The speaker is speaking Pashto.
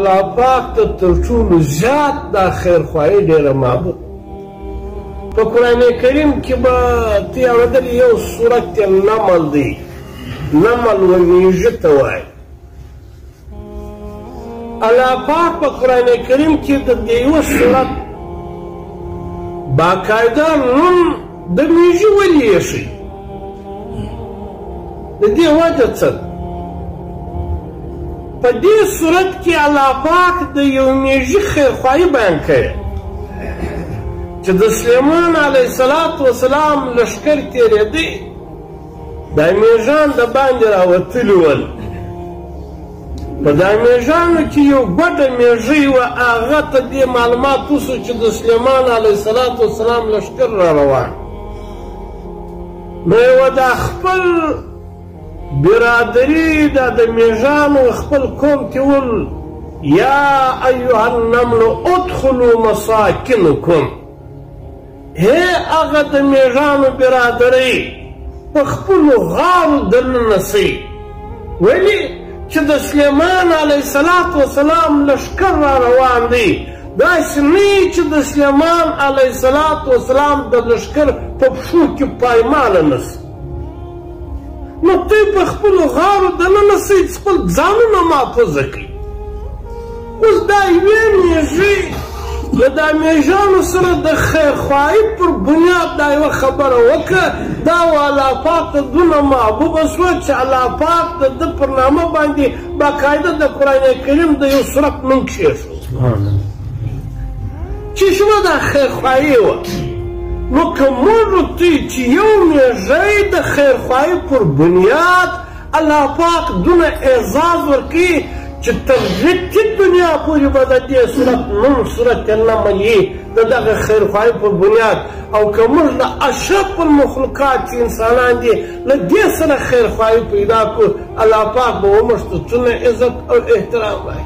الله پاک ته تر ټولو زیات دا خیرخواهي ډېره محبوب. په قرآن کریم کې به ته یې اورېدلې یو صورت یې نمل دی، نمل و میږه ته وایي. الله پاک په قرآن کریم کې د دې یوه صورت باقاعده نوم د میږي ولې ایښی، د دې وجه څه ده؟ په دې صورت کې الله پاک د یو میږي خیرخواهي بیان کړې چې د سلیمان علیه السلام لښکر تېرېدی، دا میږیان د باندې راوتلي ول. په دا میږیانو کې یو ګوډه میږی وه، هغه ته دې معلومات وسو چې د سلیمان علیه السلام لښکر را روان. نو یې دا خپل برادري دا د میږیانو خپل قوم ته ول، یا ایها النمل ادخلوا مساکنکم، هی هغه د میږیانو برادرۍ په خپلو غارو دننه سئ. ولې چې د سلیمان علیه السلام لښکر را روان دی، داسې نه چې د سلیمان علیه السلام د لښکر په پښو کې پایماله نسي. نو دوی په خپلو غارو دننه سئ، خپل ځانونه محفوظه کړي. اوس دا یوې میږي له دا میږیانو سره د خیرخواهي پر بنیاد دا یوه خبره وکړه، دا و الله پاک ته دونه محبوبه شوه چې الله پاک د ده پر نامه باندې باقاعده د قرآن کریم د یو صورت نوم کښېښود چې شوه دا خیرخواهي وه. نو که موږ ورته چې یو میږی د خیرخواهي پر بنیاد الله پاک دونه اعزاز ورکوي چې تر ټیټ دنیا پورې به د دې صورت نوم صورت نمل یي د دغه خیرخواهي پر بنیاد. او که موږ د اشرف المخلوقات چې انسانان دي له دې سره خیرخواهي پیدا کړو، الله پاک به وموږ ته څومره عزت او احترام وایي.